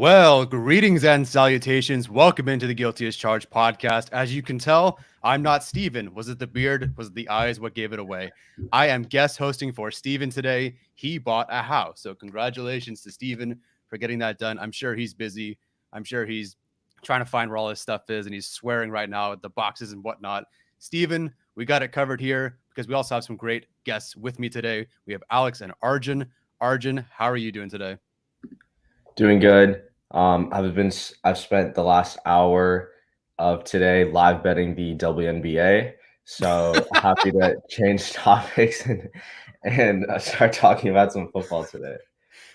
Well, greetings and salutations. Welcome into the Guilty as Charged podcast. As you can tell, I'm not Steven. Was it the beard? Was it the eyes? What gave it away? I am guest hosting for Steven today. He bought a house. So congratulations to Steven for getting that done. I'm sure he's busy. I'm sure he's trying to find where all his stuff is, and he's swearing right now at the boxes and whatnot. Steven, we got it covered here because we also have some great guests with me today. We have Alex and Arjun. Arjun, how are you doing today? Doing good. I've spent the last hour of today live betting the WNBA. So happy to change topics and start talking about some football today.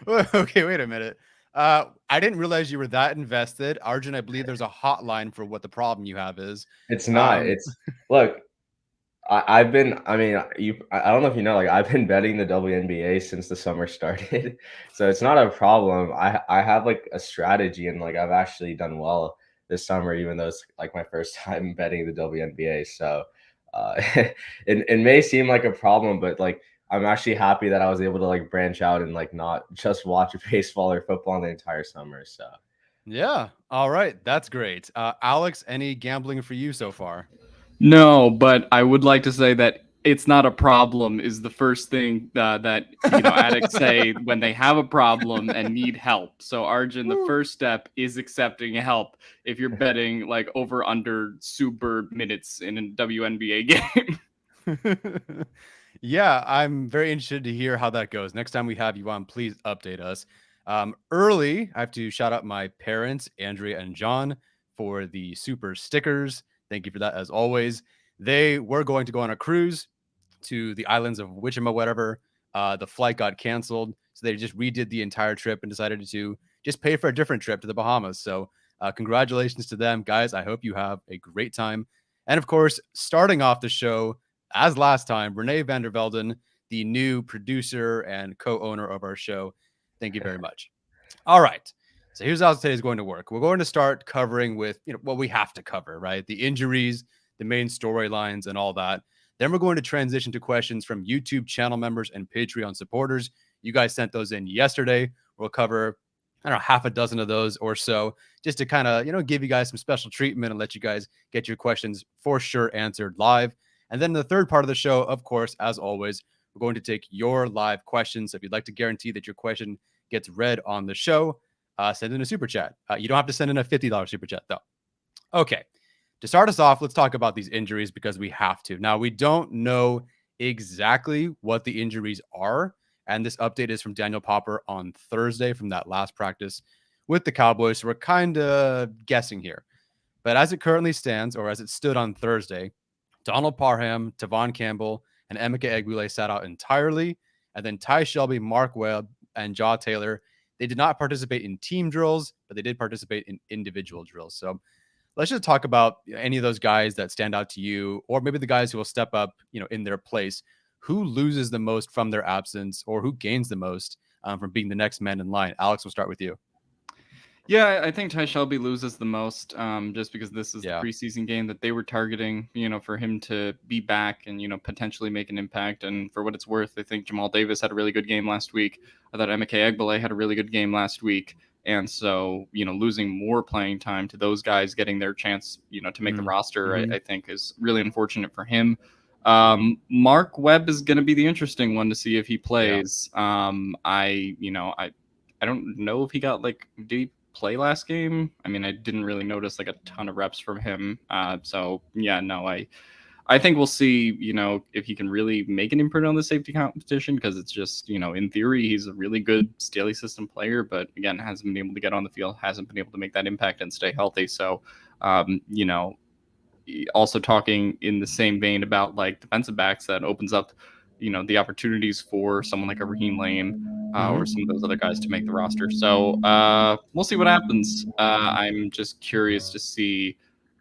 Okay, wait a minute. I didn't realize you were that invested. Arjun, I believe there's a hotline for what the problem you have is. It's not. Look, I've been. I mean, I don't know if you know. Like, I've been betting the WNBA since the summer started, so it's not a problem. I have like a strategy, and like I've actually done well this summer, even though it's like my first time betting the WNBA. So, it may seem like a problem, but like I'm actually happy that I was able to like branch out and like not just watch baseball or football the entire summer. So, yeah. All right. That's great. Alex, any gambling for you so far? No, but I would like to say that it's not a problem is the first thing that addicts say when they have a problem and need help. So Arjun, the first step is accepting help if you're betting like over under super minutes in a WNBA game. Yeah, I'm very interested to hear how that goes. Next time we have you on, please update us. Early, I have to shout out my parents, Andrea and John, for the super stickers. Thank you for that, as always. They were going to go on a cruise to the islands of Wichita, whatever. The flight got canceled, so they just redid the entire trip and decided to just pay for a different trip to the Bahamas. So, congratulations to them, guys. I hope you have a great time. And of course, starting off the show, as last time, Renee Vandervelden, the new producer and co-owner of our show. Thank you very much. All right. So here's how today is going to work. We're going to start covering with what we have to cover, right? The injuries, the main storylines, and all that. Then we're going to transition to questions from YouTube channel members and Patreon supporters. You guys sent those in yesterday. We'll cover, I don't know, half a dozen of those or so, just to kind of, give you guys some special treatment and let you guys get your questions for sure answered live. And then the third part of the show, of course, as always, we're going to take your live questions. So if you'd like to guarantee that your question gets read on the show, send in a super chat. You don't have to send in a $50 super chat, though. Okay. To start us off, let's talk about these injuries because we have to. Now, we don't know exactly what the injuries are. And this update is from Daniel Popper on Thursday from that last practice with the Cowboys. So we're kind of guessing here. But as it currently stands, or as it stood on Thursday, Donald Parham, Tavon Campbell, and Emeka Egbule sat out entirely. And then Ty Shelby, Mark Webb, and Jaw Taylor, they did not participate in team drills, but they did participate in individual drills. So let's just talk about any of those guys that stand out to you, or maybe the guys who will step up, in their place. Who loses the most from their absence, or who gains the most from being the next man in line? Alex, we'll start with you. Yeah, I think Ty Shelby loses the most just because this is the preseason game that they were targeting, for him to be back and, potentially make an impact. And for what it's worth, I think Jamal Davis had a really good game last week. I thought Emeka Egbule had a really good game last week. And so, losing more playing time to those guys getting their chance, to make the roster, I think is really unfortunate for him. Mark Webb is going to be the interesting one to see if he plays. Yeah. I don't know if he got deep play last game. I mean, I didn't really notice a ton of reps from him. I think we'll see, if he can really make an imprint on the safety competition, because it's just, in theory, he's a really good Staley system player, but again, hasn't been able to get on the field, hasn't been able to make that impact and stay healthy. So, also talking in the same vein about defensive backs, that opens up, the opportunities for someone like a Raheem Lane or some of those other guys to make the roster. So we'll see what happens. I'm just curious to see,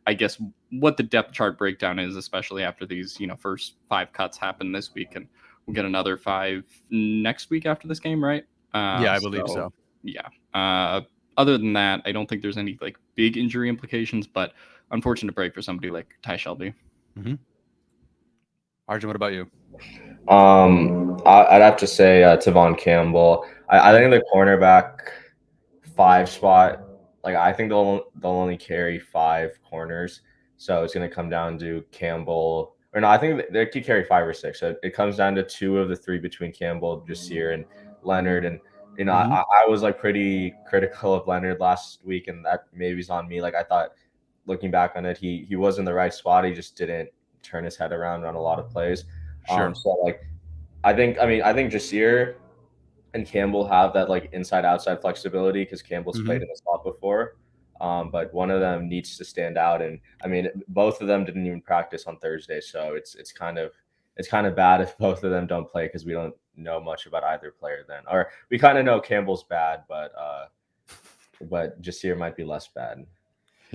I guess, what the depth chart breakdown is, especially after these, first 5 cuts happen this week, and we'll get another 5 next week after this game, right? Yeah, I believe so. Yeah. Other than that, I don't think there's any big injury implications, but unfortunate break for somebody like Ty Shelby. Mm-hmm. Arjun, what about you? I'd have to say Tavon Campbell. I think the cornerback 5 spot, like I think they'll only carry 5 corners. So it's going to come down to Campbell, or no, I think they could carry 5 or 6. So it comes down to 2 of the 3 between Campbell, Jasir, and Leonard. And I was like pretty critical of Leonard last week, and that maybe is on me. Like I thought, looking back on it, he was in the right spot. He just didn't turn his head around on a lot of plays. Sure. So like I think Jasir and Campbell have that like inside outside flexibility because Campbell's played in the slot before. But one of them needs to stand out, and I mean both of them didn't even practice on Thursday, so it's kind of bad if both of them don't play because we don't know much about either player then, or we kind of know Campbell's bad, but Jasir might be less bad.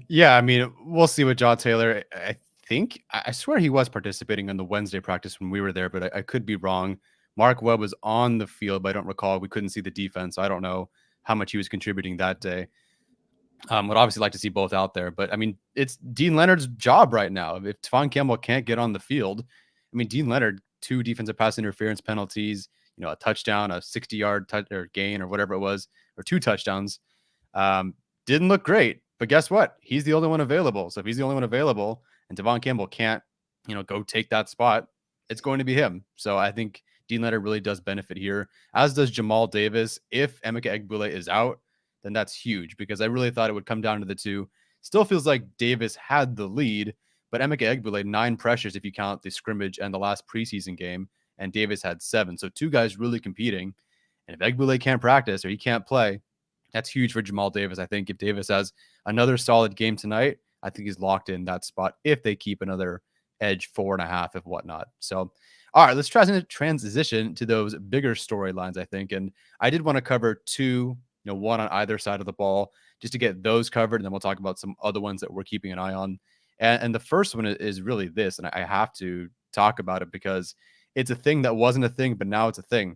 Yeah, I mean we'll see with John Taylor. I swear he was participating in the Wednesday practice when we were there, but I could be wrong. Mark Webb was on the field, but I don't recall. We couldn't see the defense. So I don't know how much he was contributing that day. Would obviously like to see both out there, but I mean, it's Dean Leonard's job right now. If Tevon Campbell can't get on the field, I mean, Dean Leonard, 2 defensive pass interference penalties, a touchdown, a 60-yard touch or gain or whatever it was, or 2 touchdowns. Didn't look great, but guess what? He's the only one available. So if he's the only one available and Tevon Campbell can't, go take that spot, it's going to be him. So I think Dean Leonard really does benefit here, as does Jamal Davis. If Emeka Egbule is out, then that's huge because I really thought it would come down to the 2. Still feels like Davis had the lead, but Emeka Egbule 9 pressures if you count the scrimmage and the last preseason game, and Davis had 7. So 2 guys really competing. And if Egbule can't practice or he can't play, that's huge for Jamal Davis. I think if Davis has another solid game tonight, I think he's locked in that spot if they keep another edge 4.5 if whatnot. So, all right, let's try to transition to those bigger storylines, I think. And I did want to cover 2, one on either side of the ball, just to get those covered. And then we'll talk about some other ones that we're keeping an eye on. And the first one is really this, and I have to talk about it because it's a thing that wasn't a thing, but now it's a thing.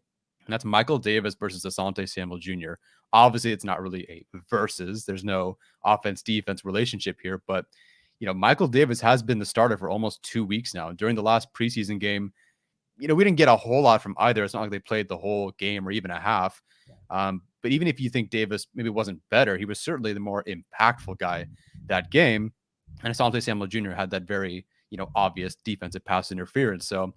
And that's Michael Davis versus Asante Samuel Jr. Obviously, it's not really a versus. There's no offense-defense relationship here. But, Michael Davis has been the starter for almost 2 weeks now. During the last preseason game, we didn't get a whole lot from either. It's not like they played the whole game or even a half. But even if you think Davis maybe wasn't better, he was certainly the more impactful guy that game. And Asante Samuel Jr. had that very, obvious defensive pass interference. So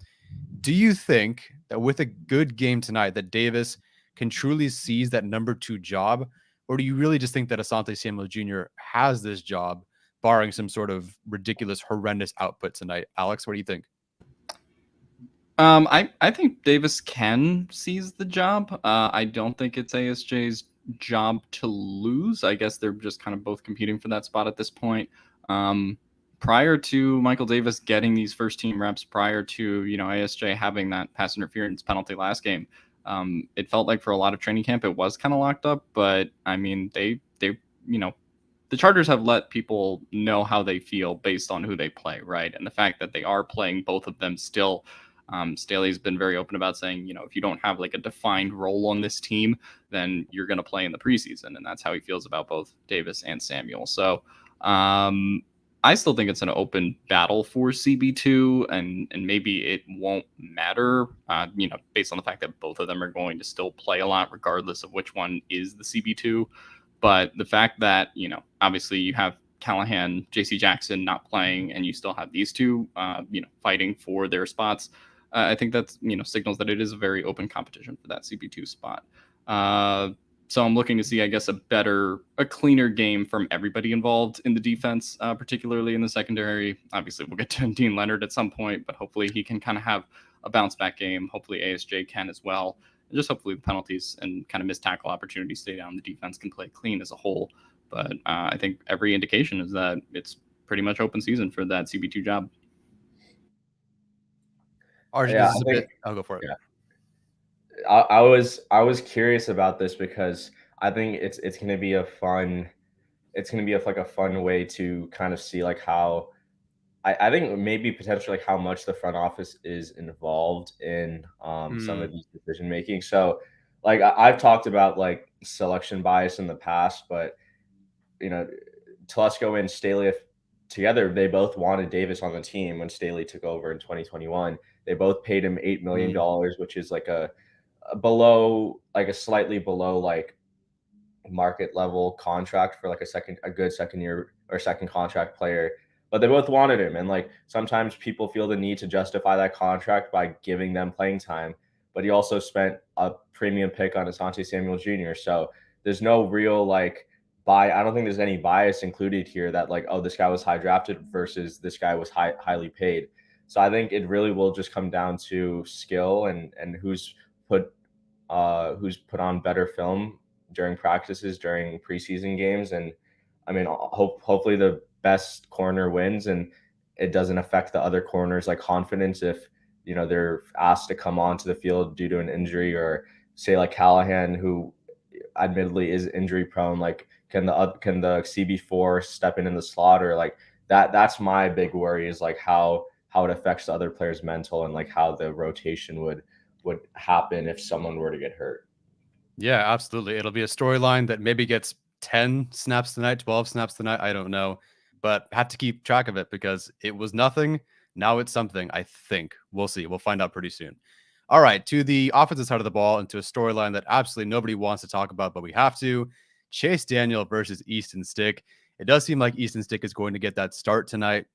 do you think that with a good game tonight that Davis can truly seize that number 2 job? Or do you really just think that Asante Samuel Jr. has this job, barring some sort of ridiculous, horrendous output tonight? Alex, what do you think? I think Davis can seize the job. I don't think it's ASJ's job to lose. I guess they're just kind of both competing for that spot at this point. Prior to Michael Davis getting these first team reps, prior to, ASJ having that pass interference penalty last game, it felt like for a lot of training camp, it was kind of locked up. But I mean, they, the Chargers have let people know how they feel based on who they play, right? And the fact that they are playing both of them still. Staley's been very open about saying, if you don't have like a defined role on this team, then you're going to play in the preseason. And that's how he feels about both Davis and Samuel. So I still think it's an open battle for CB2, and maybe it won't matter, based on the fact that both of them are going to still play a lot, regardless of which one is the CB2. But the fact that, obviously you have Callahan, JC Jackson not playing, and you still have these 2, fighting for their spots. I think that's, signals that it is a very open competition for that CB2 spot. So I'm looking to see, I guess, a cleaner game from everybody involved in the defense, particularly in the secondary. Obviously, we'll get to Dean Leonard at some point, but hopefully he can kind of have a bounce back game. Hopefully ASJ can as well. And just hopefully the penalties and kind of missed tackle opportunities stay down. The defense can play clean as a whole. But I think every indication is that it's pretty much open season for that CB2 job. Arjun, yeah, I'll go for it. Yeah. I was curious about this because I think it's going to be a fun way to kind of see like how I think maybe potentially like how much the front office is involved in some of these decision making. So like I've talked about like selection bias in the past, but Telesco and Staley together, they both wanted Davis on the team when Staley took over in 2021. They both paid him $8 million, which is like a slightly below like market level contract for like a good second year or second contract player. But they both wanted him, and like sometimes people feel the need to justify that contract by giving them playing time. But he also spent a premium pick on Asante Samuel Jr. So there's no real like I don't think there's any bias included here that like, oh, this guy was high drafted versus this guy was highly paid. So I think it really will just come down to skill and who's put on better film during practices, during preseason games. And I mean, hopefully the best corner wins and it doesn't affect the other corners like confidence if, you know, they're asked to come onto the field due to an injury, or say like Callahan, who admittedly is injury prone, like can the CB4 step in the slot, or like that's my big worry, is like how it affects the other players' mental and like how the rotation would happen if someone were to get hurt. Yeah, absolutely. It'll be a storyline that maybe gets 10 snaps tonight, 12 snaps tonight. I don't know, but have to keep track of it because it was nothing. Now it's something, I think. We'll see. We'll find out pretty soon. All right, to the offensive side of the ball and to a storyline that absolutely nobody wants to talk about, but we have to. Chase Daniel versus Easton Stick. It does seem like Easton Stick is going to get that start tonight,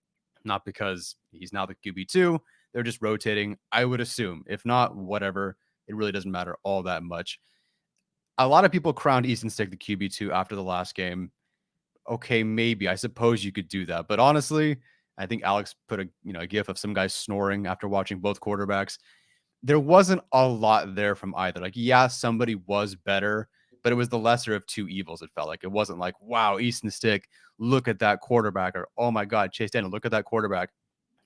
not because he's now the QB2. They're just rotating, I would assume. If not, whatever. It really doesn't matter all that much. A lot of people crowned Easton Stick the QB2 after the last game. Okay, maybe. I suppose you could do that. But honestly, I think Alex put a gif of some guy snoring after watching both quarterbacks. There wasn't a lot there from either. Like, yeah, somebody was better, but it was the lesser of two evils, it felt like. It wasn't like, wow, Easton Stick, look at that quarterback, or oh my God, Chase Daniel, look at that quarterback.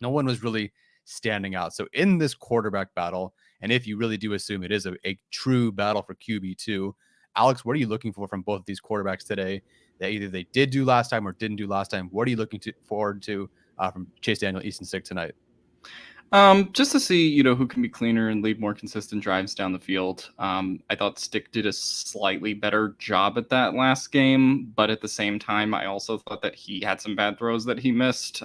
No one was really standing out. So in this quarterback battle, and if you really do assume it is a true battle for QB2, Alex, what are you looking for from both of these quarterbacks today that either they did do last time or didn't do last time? What are you looking forward to from Chase Daniel, Easton Stick tonight? Just to see, who can be cleaner and lead more consistent drives down the field. I thought Stick did a slightly better job at that last game, but at the same time, I also thought that he had some bad throws that he missed,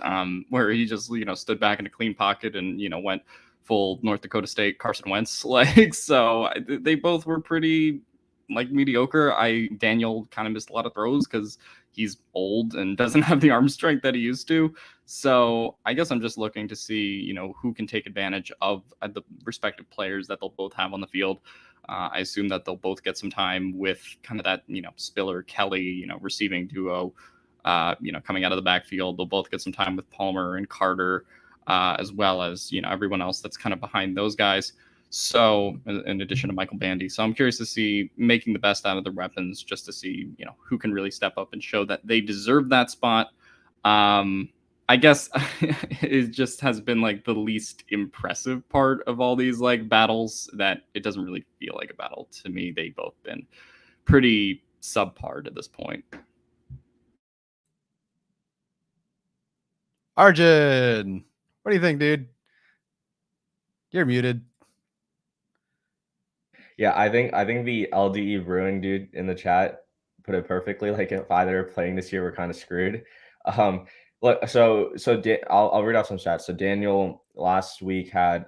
where he just, stood back in a clean pocket and, went full North Dakota State Carson Wentz. So they both were pretty mediocre. Daniel kind of missed a lot of throws because he's old and doesn't have the arm strength that he used to. So I guess I'm just looking to see, who can take advantage of the respective players that they'll both have on the field. I assume that they'll both get some time with kind of that, Spiller Kelly, receiving duo, coming out of the backfield. They'll both get some time with Palmer and Carter, as well as, everyone else that's kind of behind those guys. So in addition to Michael Bandy. So I'm curious to see making the best out of the weapons, just to see, who can really step up and show that they deserve that spot. I guess it just has been the least impressive part of all these battles, that it doesn't really feel like a battle to me. They've both been pretty subpar to this point. Arjun, what do you think, dude? You're muted. Yeah, I think the LDE brewing dude in the chat put it perfectly. Like, if either are playing this year, we're kind of screwed. Look, so I'll read off some stats. So Daniel last week had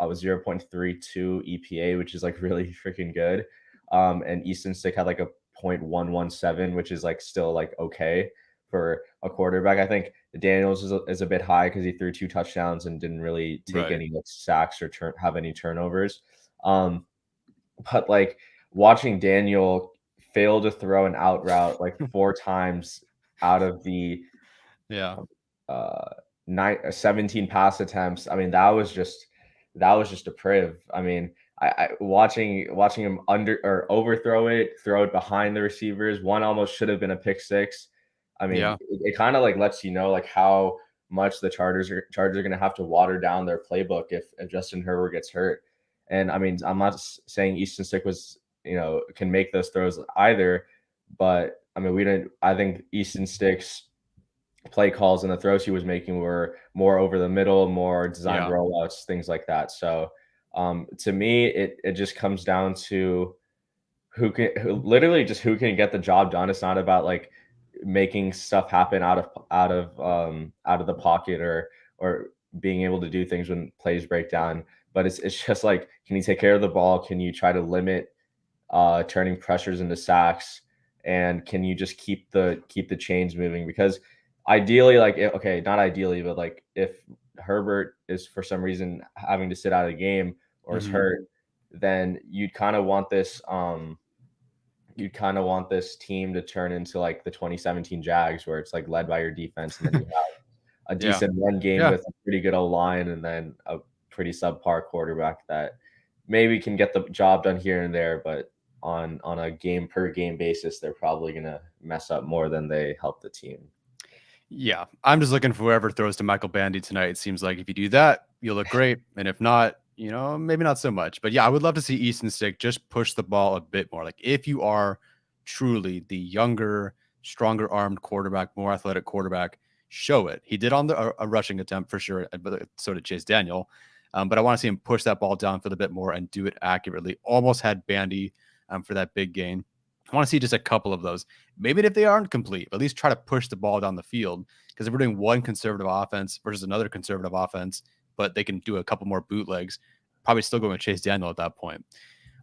0.32 EPA, which is really freaking good. And Easton Stick had a 0.117, which is still okay for a quarterback. I think Daniels is a bit high because he threw 2 touchdowns and didn't really take any sacks or have any turnovers. But watching Daniel fail to throw an out route 4 times out of the 17 pass attempts. I mean, that was just a priv. I mean, I watching him overthrow it, throw it behind the receivers. One almost should have been a pick six. I mean, it kind of lets you know how much the Chargers are going to have to water down their playbook if Justin Herbert gets hurt. And I mean, I'm not saying Easton Stick was, can make those throws either, but I mean, I think Easton Stick's play calls and the throws he was making were more over the middle, more designed rollouts, things like that. So to me, it just comes down to who can get the job done. It's not about making stuff happen out of the pocket or being able to do things when plays break down. But it's just can you take care of the ball? Can you try to limit turning pressures into sacks? and can you just keep the chains moving? Because ideally, like, okay, not ideally, but like if Herbert is for some reason having to sit out of the game or is hurt, then you'd kind of want this team to turn into like the 2017 Jags, where it's like led by your defense, and then you have a decent run game with a pretty good O-line, and then a pretty subpar quarterback that maybe can get the job done here and there, but on a game per game basis, they're probably going to mess up more than they help the team. Yeah, I'm just looking for whoever throws to Michael Bandy tonight. It seems like if you do that, you'll look great. And if not, maybe not so much. But yeah, I would love to see Easton Stick just push the ball a bit more. Like if you are truly the younger, stronger armed quarterback, more athletic quarterback, show it. He did on a rushing attempt for sure, but so did Chase Daniel. But I want to see him push that ball downfield a bit more and do it accurately. Almost had Bandy for that big gain. I want to see just a couple of those. Maybe if they aren't complete, at least try to push the ball down the field. Because if we're doing one conservative offense versus another conservative offense, but they can do a couple more bootlegs, probably still going with Chase Daniel at that point.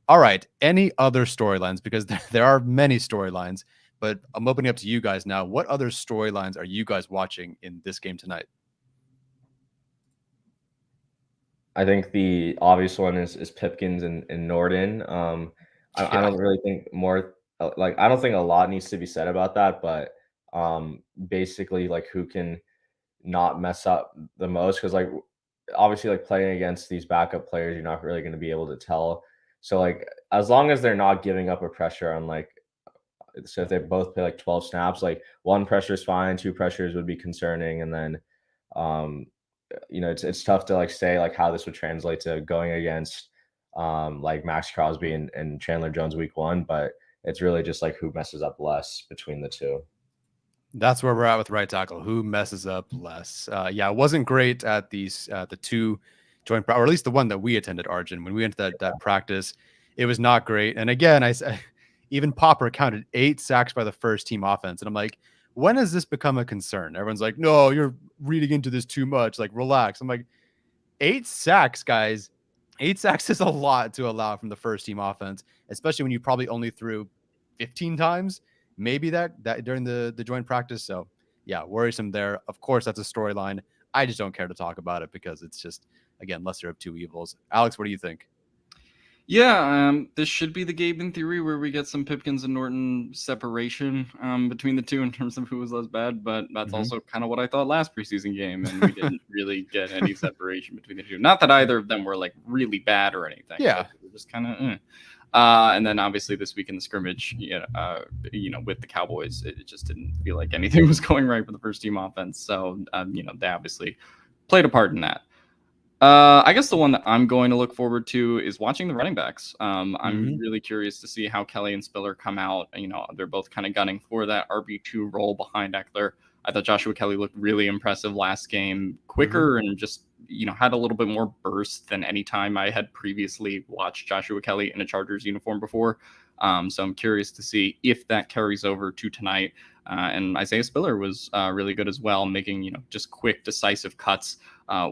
All right. Any other storylines? Because there are many storylines, but I'm opening up to you guys now. What other storylines are you guys watching in this game tonight? I think the obvious one is Pipkins and Norden. I don't really think more like I don't think a lot needs to be said about that, but basically like who can not mess up the most, because like obviously like playing against these backup players, you're not really going to be able to tell. So like as long as they're not giving up a pressure on like, so if they both play like 12 snaps, like one pressure is fine, two pressures would be concerning, and then it's tough to like say like how this would translate to going against like Max Crosby and Chandler Jones week 1, but it's really just like who messes up less between the two. That's where we're at with right tackle. Who messes up less? Yeah, it wasn't great at these the two joint, or at least the one that we attended, Arjun. When we went to that practice, it was not great. And again, even Popper counted 8 sacks by the first team offense, and I'm like, when has this become a concern? Everyone's like, no, you're reading into this too much. Like, relax. I'm like, 8 sacks, guys. 8 sacks is a lot to allow from the first team offense, especially when you probably only threw 15 times. Maybe that during the joint practice. So yeah, worrisome there. Of course, that's a storyline. I just don't care to talk about it because it's just, again, lesser of two evils. Alex, what do you think? Yeah, this should be the game in theory where we get some Pipkins and Norton separation between the two in terms of who was less bad, but that's also kind of what I thought last preseason game, and we didn't really get any separation between the two. Not that either of them were like really bad or anything. Yeah, they were just kind of. And then obviously this week in the scrimmage, with the Cowboys, it just didn't feel like anything was going right for the first team offense. So they obviously played a part in that. I guess the one that I'm going to look forward to is watching the running backs. I'm really curious to see how Kelly and Spiller come out. They're both kind of gunning for that RB2 role behind Eckler. I thought Joshua Kelly looked really impressive last game, quicker and just, had a little bit more burst than any time I had previously watched Joshua Kelly in a Chargers uniform before. So I'm curious to see if that carries over to tonight. And Isaiah Spiller was really good as well, making, just quick, decisive cuts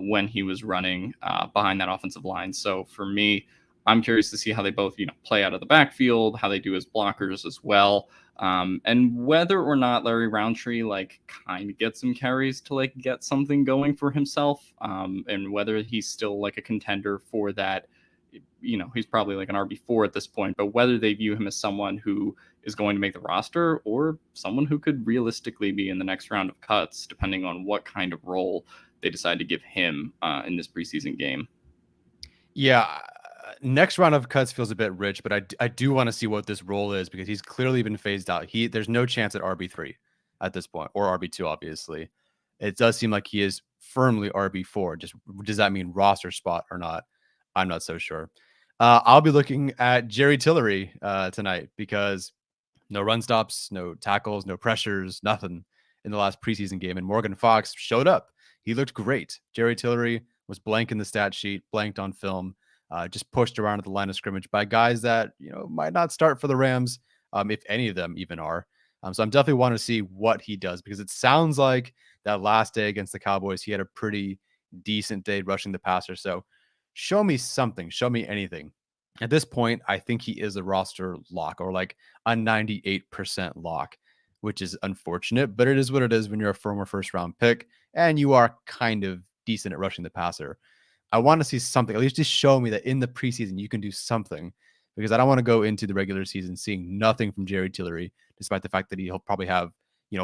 when he was running behind that offensive line. So for me, I'm curious to see how they both, play out of the backfield, how they do as blockers as well. And whether or not Larry Roundtree kind of gets some carries to get something going for himself, and whether he's still a contender for that. He's probably an RB4 at this point, but whether they view him as someone who is going to make the roster or someone who could realistically be in the next round of cuts, depending on what kind of role they decide to give him in this preseason game. Yeah. Next round of cuts feels a bit rich, but I do want to see what this role is because he's clearly been phased out. There's no chance at RB3 at this point, or RB2, obviously. It does seem like he is firmly RB4. Just does that mean roster spot or not? I'm not so sure. I'll be looking at Jerry Tillery tonight because no run stops, no tackles, no pressures, nothing in the last preseason game. And Morgan Fox showed up. He looked great. Jerry Tillery was blank in the stat sheet, blanked on film, just pushed around at the line of scrimmage by guys that, might not start for the Rams, if any of them even are. So I'm definitely want to see what he does because it sounds like that last day against the Cowboys, he had a pretty decent day rushing the passer. So show me something. Show me anything. At this point, I think he is a roster lock or like a 98% lock, which is unfortunate, but it is what it is when you're a former first round pick and you are kind of decent at rushing the passer. I want to see something, at least just show me that in the preseason you can do something, because I don't want to go into the regular season seeing nothing from Jerry Tillery, despite the fact that he'll probably have,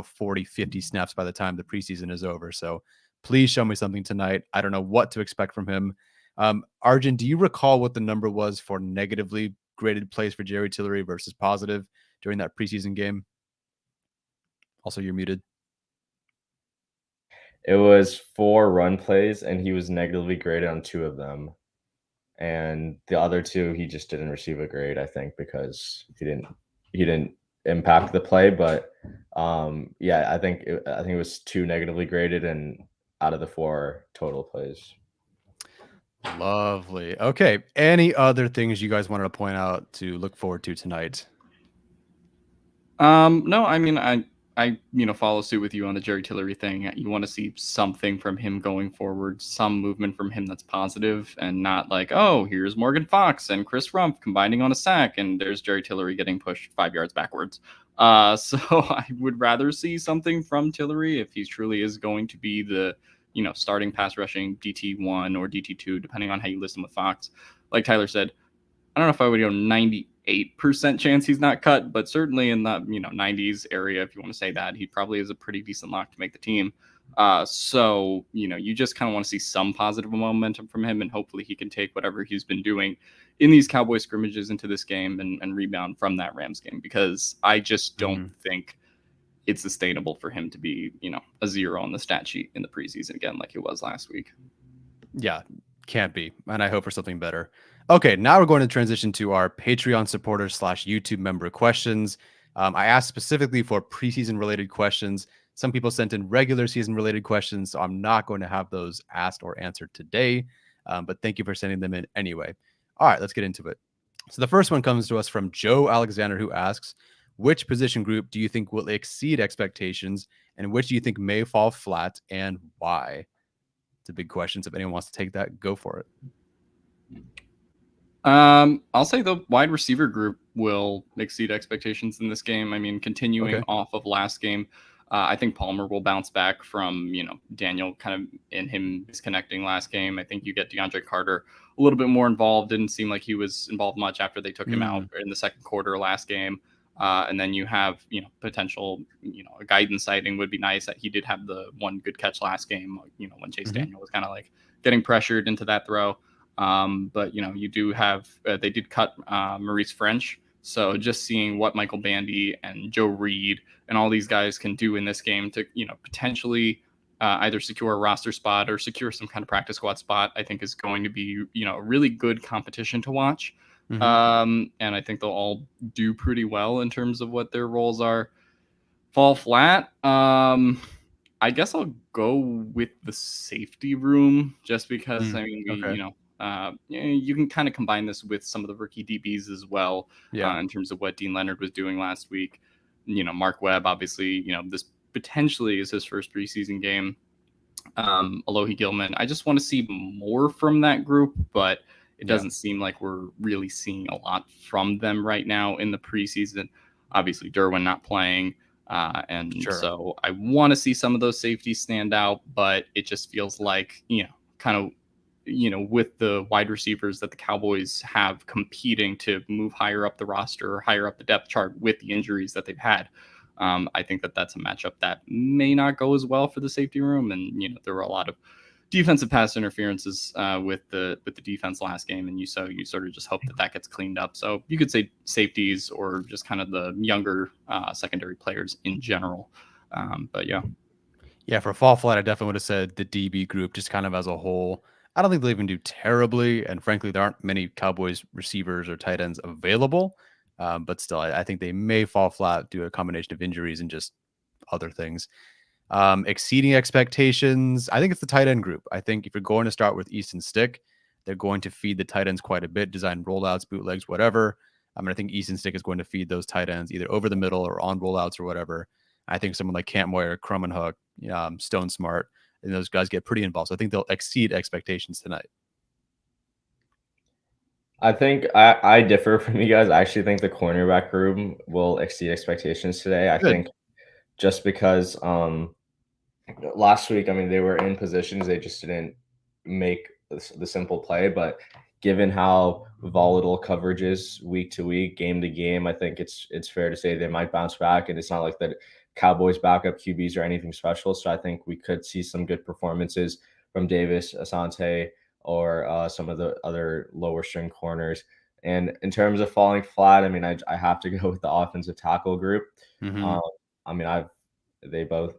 40, 50 snaps by the time the preseason is over. So please show me something tonight. I don't know what to expect from him. Arjun, do you recall what the number was for negatively graded plays for Jerry Tillery versus positive during that preseason game? Also, you're muted. It was 4 run plays, and he was negatively graded on 2 of them. And the other 2, he just didn't receive a grade, I think, because he didn't impact the play. But yeah, I think it was 2 negatively graded, and out of the 4 total plays. Lovely. Okay. Any other things you guys wanted to point out to look forward to tonight? No, I mean, I follow suit with you on the Jerry Tillery thing. You want to see something from him going forward, some movement from him that's positive, and not like, oh, here's Morgan Fox and Chris Rumpf combining on a sack, and there's Jerry Tillery getting pushed 5 yards backwards. So I would rather see something from Tillery if he truly is going to be the, starting pass rushing DT1 or DT2, depending on how you list him with Fox. Like Tyler said, I don't know if I would go 98% chance he's not cut, but certainly in the 90s area, if you want to say that, he probably is a pretty decent lock to make the team. So you just kind of want to see some positive momentum from him, and hopefully he can take whatever he's been doing in these Cowboy scrimmages into this game and rebound from that Rams game, because I just don't think it's sustainable for him to be a 0 on the stat sheet in the preseason again like it was last week. Yeah, can't be, and I hope for something better. Okay, now we're going to transition to our Patreon supporters / YouTube member questions. I asked specifically for preseason related questions. Some people sent in regular season related questions, so I'm not going to have those asked or answered today. But thank you for sending them in anyway. All right, let's get into it. So the first one comes to us from Joe Alexander, who asks, which position group do you think will exceed expectations, and which do you think may fall flat, and why? It's a big question. So if anyone wants to take that, go for it. I'll say the wide receiver group will exceed expectations in this game. I mean, continuing off of last game, I think Palmer will bounce back from, Daniel kind of in him disconnecting last game. I think you get DeAndre Carter a little bit more involved. Didn't seem like he was involved much after they took him out in the second quarter last game. And then you have, potential, a guidance sighting would be nice that he did have the one good catch last game, when Chase Daniel was kind of like getting pressured into that throw. But you do have they did cut Maurice French, so just seeing what Michael Bandy and Joe Reed and all these guys can do in this game to potentially either secure a roster spot or secure some kind of practice squad spot, I think is going to be a really good competition to watch. And I think they'll all do pretty well in terms of what their roles are. Fall flat. I guess I'll go with the safety room just because I mean you can kind of combine this with some of the rookie DBs as well. In terms of what Dean Leonard was doing last week. Mark Webb, obviously, this potentially is his first preseason game. Alohi Gilman, I just want to see more from that group, but it doesn't seem like we're really seeing a lot from them right now in the preseason. Obviously, Derwin not playing. So I want to see some of those safeties stand out, but it just feels like, kind of, with the wide receivers that the Cowboys have competing to move higher up the roster or higher up the depth chart with the injuries that they've had. I think that that's a matchup that may not go as well for the safety room. And, there were a lot of defensive pass interferences with the defense last game. And you sort of just hope that gets cleaned up. So you could say safeties or just kind of the younger secondary players in general. But yeah. Yeah, for fall flat, I definitely would have said the DB group just kind of as a whole. I don't think they'll even do terribly. And frankly, there aren't many Cowboys receivers or tight ends available. But still, I think they may fall flat due to a combination of injuries and just other things. Exceeding expectations, I think it's the tight end group. I think if you're going to start with Easton Stick, they're going to feed the tight ends quite a bit, design rollouts, bootlegs, whatever. I think Easton Stick is going to feed those tight ends either over the middle or on rollouts or whatever. I think someone like Cam Moyer, Crum and Hook, Stone Smart, and those guys get pretty involved. So I think they'll exceed expectations tonight. I think I differ from you guys. I actually think the cornerback room will exceed expectations today. I Good. think just because last week, I mean, they were in positions, they just didn't make the simple play. But given how volatile coverage is week to week, game to game, I think it's fair to say they might bounce back. And it's not like the Cowboys backup QBs or anything special. So I think we could see some good performances from Davis, Asante, or some of the other lower string corners. And in terms of falling flat, I mean, I have to go with the offensive tackle group. Mm-hmm. Um, I mean, they both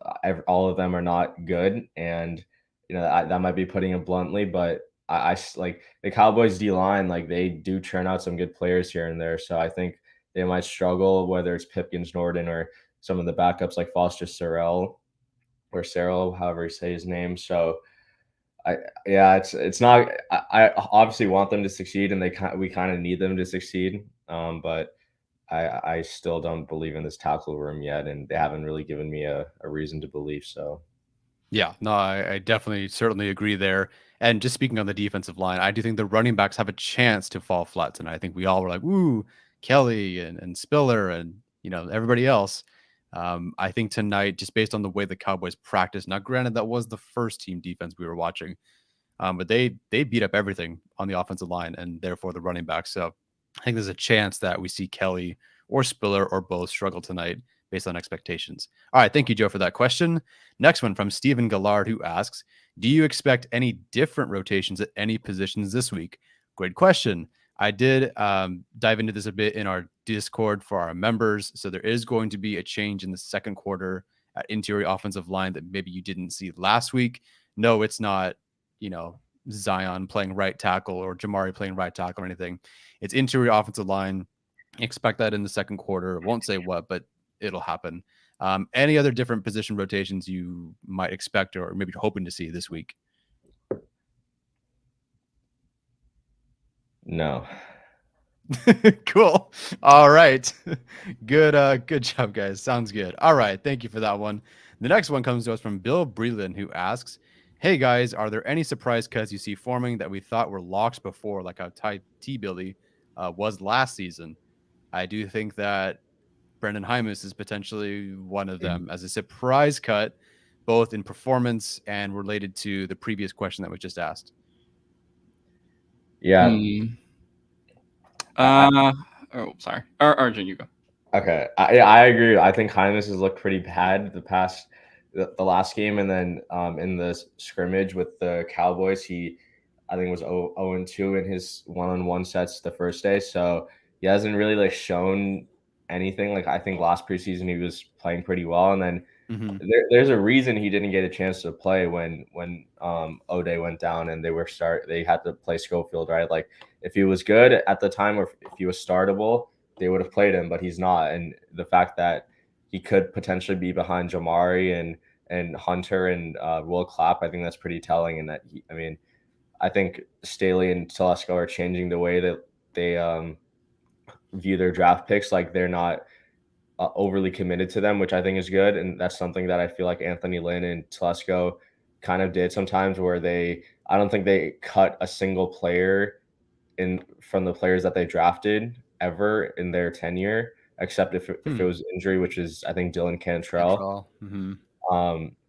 all of them are not good, and that might be putting it bluntly, but like the Cowboys D line, like they do churn out some good players here and there, so I think they might struggle whether it's Pipkins, Norton, or some of the backups like Foster Sarell or Sarell, however you say his name. So it's not. I obviously want them to succeed, and we kind of need them to succeed, but I still don't believe in this tackle room yet, and they haven't really given me a reason to believe so. Yeah, no, I definitely certainly agree there. And just speaking on the defensive line, I do think the running backs have a chance to fall flat tonight. I think we all were like, "Woo, Kelly and Spiller and everybody else." I think tonight, just based on the way the Cowboys practiced, now granted that was the first team defense we were watching, but they beat up everything on the offensive line and therefore the running back. So I think there's a chance that we see Kelly or Spiller or both struggle tonight based on expectations. All right, thank you, Joe, for that question. Next one from Stephen Gallard, who asks, do you expect any different rotations at any positions this week? Great question. I did dive into this a bit in our Discord for our members. So there is going to be a change in the second quarter at interior offensive line that maybe you didn't see last week. No, it's not, Zion playing right tackle or Jamari playing right tackle or anything. It's interior offensive line. Expect that in the second quarter. Won't say what, but it'll happen. Any other different position rotations you might expect or maybe hoping to see this week? No. Cool. All right. Good job, guys. Sounds good. All right. Thank you for that one. The next one comes to us from Bill Breland, who asks, hey guys, are there any surprise cuts you see forming that we thought were locks before, like how Ty T Billy was last season? I do think that Brendan Hymus is potentially one of them as a surprise cut, both in performance and related to the previous question that was just asked. Yeah. Sorry. Arjun, you go. Okay. I agree. I think Hymus has looked pretty bad the last game, and then in the scrimmage with the Cowboys, I think was 0-2 in his one-on-one sets the first day. So he hasn't really like shown anything. Like I think last preseason he was playing pretty well, and then there's a reason he didn't get a chance to play when O'Day went down and they had to play Schofield, right? Like if he was good at the time or if he was startable, they would have played him, but he's not. And the fact that he could potentially be behind Jamari and Hunter and Will Clapp, I think that's pretty telling. And that I think Staley and Telesco are changing the way that they view their draft picks. Like they're not overly committed to them, which I think is good. And that's something that I feel like Anthony Lynn and Telesco kind of did sometimes, where I don't think they cut a single player from the players that they drafted ever in their tenure, except if it was injury, which is I think Dylan Cantrell.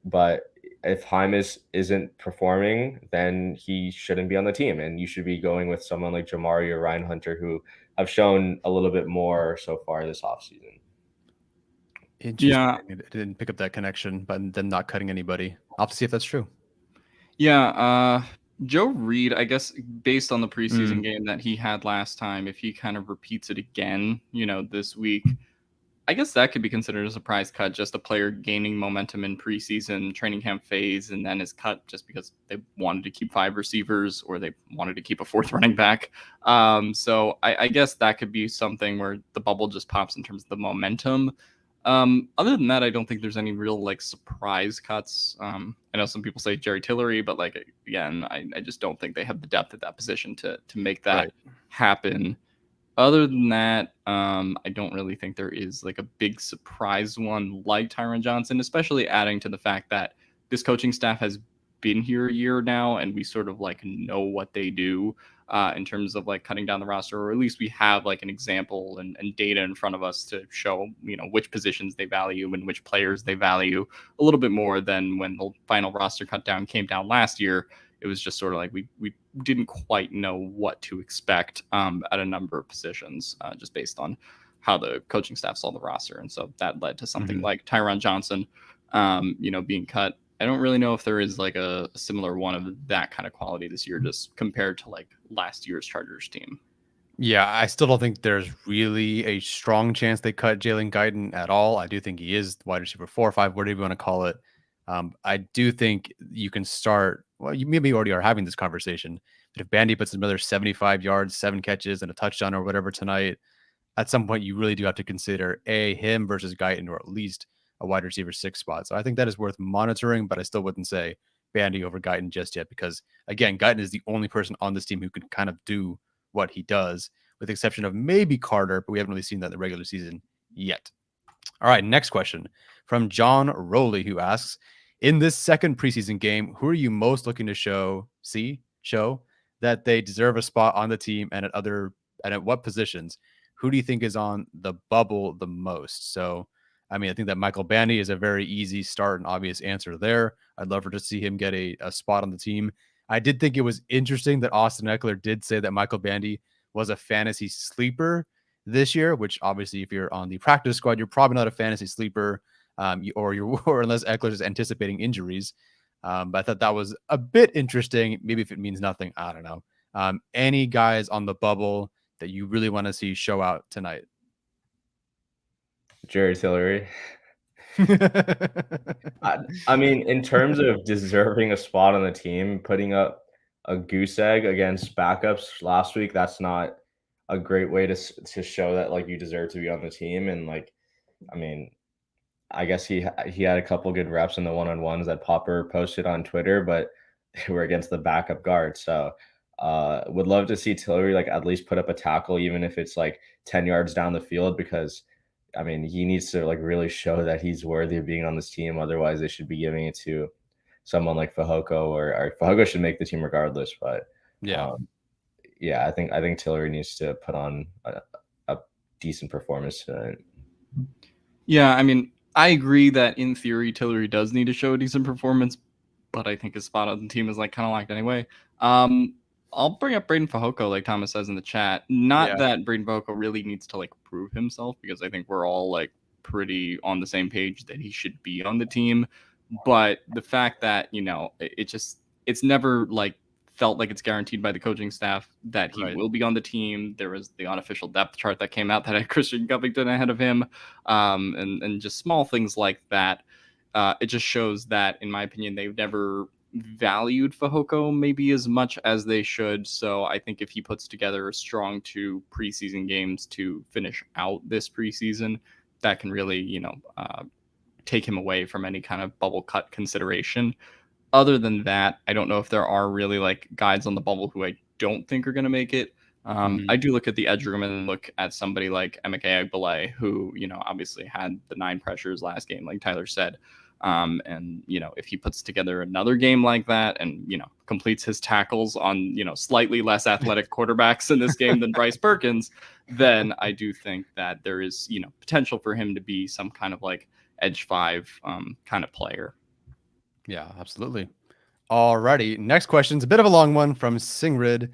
But if Hymus isn't performing, then he shouldn't be on the team, and you should be going with someone like Jamari or Ryan Hunter, who have shown a little bit more so far this offseason. Interesting. Yeah. I didn't pick up that connection, but then not cutting anybody. I'll have to see if that's true. Yeah. Joe Reed, I guess, based on the preseason game that he had last time, if he kind of repeats it again, this week, I guess that could be considered a surprise cut, just a player gaining momentum in preseason training camp phase and then is cut just because they wanted to keep 5 receivers or they wanted to keep a 4th running back. So I guess that could be something where the bubble just pops in terms of the momentum. Other than that, I don't think there's any real surprise cuts. I know some people say Jerry Tillery, but again, I just don't think they have the depth at that position to make that happen. Other than that, I don't really think there is a big surprise one like Tyron Johnson, especially adding to the fact that this coaching staff has been here a year now and we sort of know what they do. in terms of like cutting down the roster, or at least we have like an example and data in front of us to show, which positions they value and which players they value a little bit more than when the final roster cut down came down last year. It was just sort of like we didn't quite know what to expect at a number of positions just based on how the coaching staff saw the roster. And so that led to something like Tyron Johnson, being cut. I don't really know if there is like a similar one of that kind of quality this year, just compared to like last year's Chargers team. Yeah, I still don't think there's really a strong chance they cut Jalen Guyton at all. I do think he is wide receiver 4 or 5, whatever you want to call it. I do think you can start. Well, you maybe already are having this conversation, but if Bandy puts another 75 yards, 7 catches, and a touchdown or whatever tonight, at some point you really do have to consider him versus Guyton, or at least a wide receiver 6 spot. So I think that is worth monitoring, but I still wouldn't say Bandy over Guyton just yet, because again, Guyton is the only person on this team who can kind of do what he does, with the exception of maybe Carter, but we haven't really seen that in the regular season yet. All right, next question from John Rowley, who asks, in this second preseason game, who are you most looking to show that they deserve a spot on the team, and at what positions? Who do you think is on the bubble the most? So, I mean, I think that Michael Bandy is a very easy start and obvious answer there. I'd love to see him get a spot on the team. I did think it was interesting that Austin Eckler did say that Michael Bandy was a fantasy sleeper this year, which obviously if you're on the practice squad, you're probably not a fantasy sleeper, or unless Eckler is anticipating injuries. But I thought that was a bit interesting. Maybe if it means nothing, I don't know. Any guys on the bubble that you really want to see show out tonight? Jerry Tillery. I mean, in terms of deserving a spot on the team, putting up a goose egg against backups last week, that's not a great way to show that like you deserve to be on the team. And like, I mean, I guess he had a couple good reps in the one-on-ones that Popper posted on Twitter, but they were against the backup guard. So would love to see Tillery like at least put up a tackle, even if it's like 10 yards down the field, because I mean, he needs to like really show that he's worthy of being on this team. Otherwise, they should be giving it to someone like Fehoko, or Fehoko should make the team regardless. But I think Tillery needs to put on a decent performance tonight. Yeah, I mean, I agree that in theory Tillery does need to show a decent performance, but I think his spot on the team is like kind of locked anyway. I'll bring up Braden Fehoko, like Thomas says in the chat. Not that Braden Fehoko really needs to like prove himself, because I think we're all like pretty on the same page that he should be on the team. But the fact that, it's never like felt like it's guaranteed by the coaching staff that he will be on the team. There was the unofficial depth chart that came out that had Christian Covington ahead of him, and just small things like that. It just shows that, in my opinion, they've never valued Fehoko maybe as much as they should. So I think if he puts together a strong 2 preseason games to finish out this preseason, that can really, take him away from any kind of bubble cut consideration. Other than that, I don't know if there are really like guys on the bubble who I don't think are going to make it. I do look at the edge room and look at somebody like Emeka Egbele, who, obviously had the 9 pressures last game, like Tyler said. And, if he puts together another game like that and, completes his tackles on, slightly less athletic quarterbacks in this game than Bryce Perkins, then I do think that there is, potential for him to be some kind of like edge 5 kind of player. Yeah, absolutely. Alrighty. Next question is a bit of a long one from Singrid.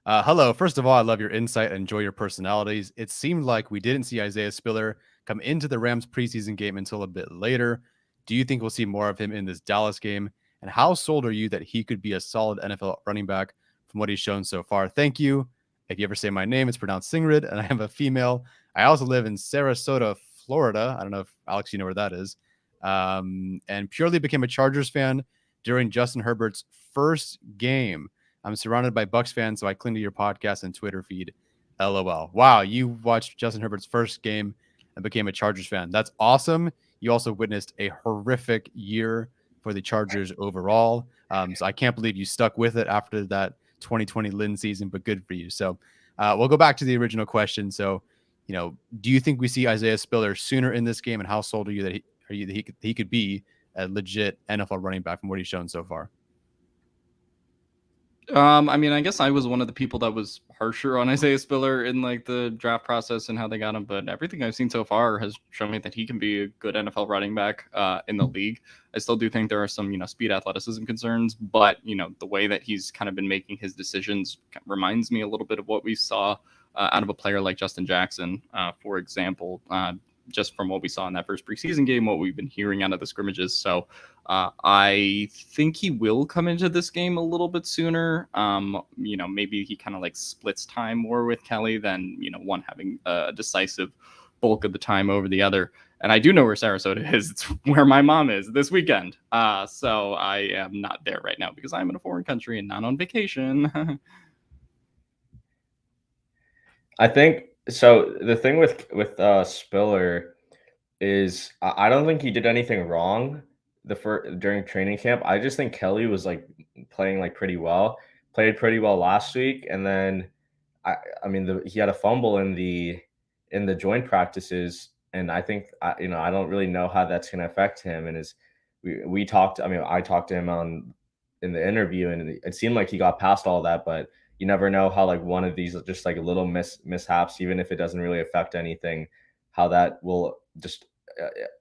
Hello. First of all, I love your insight and enjoy your personalities. It seemed like we didn't see Isaiah Spiller come into the Rams preseason game until a bit later. Do you think we'll see more of him in this Dallas game? And how sold are you that he could be a solid NFL running back from what he's shown so far? Thank you. If you ever say my name, it's pronounced Singrid, and I am a female. I also live in Sarasota, Florida. I don't know if, Alex, you know where that is. And purely became a Chargers fan during Justin Herbert's first game. I'm surrounded by Bucs fans, so I cling to your podcast and Twitter feed. LOL. Wow, you watched Justin Herbert's first game and became a Chargers fan. That's awesome. You also witnessed a horrific year for the Chargers overall. So I can't believe you stuck with it after that 2020 Lynn season, but good for you. So we'll go back to the original question. So, do you think we see Isaiah Spiller sooner in this game, and how sold are you that he could be a legit NFL running back from what he's shown so far? I mean, I guess I was one of the people that was harsher on Isaiah Spiller in like the draft process and how they got him, but everything I've seen so far has shown me that he can be a good NFL running back in the league. I still do think there are some, speed athleticism concerns, but the way that he's kind of been making his decisions reminds me a little bit of what we saw out of a player like Justin Jackson, for example, just from what we saw in that first preseason game, what we've been hearing out of the scrimmages. So I think he will come into this game a little bit sooner. Maybe he kind of like splits time more with Kelly than, one having a decisive bulk of the time over the other. And I do know where Sarasota is. It's where my mom is this weekend. So I am not there right now because I'm in a foreign country and not on vacation. I think so. The thing with Spiller is I don't think he did anything wrong during training camp. I just think Kelly was like playing like pretty well, played pretty well last week, and then I mean he had a fumble in the joint practices, and I think I don't really know how that's going to affect him. And we talked. I mean, I talked to him in the interview, and it seemed like he got past all that, but you never know how like one of these just like little mishaps, even if it doesn't really affect anything, how that will just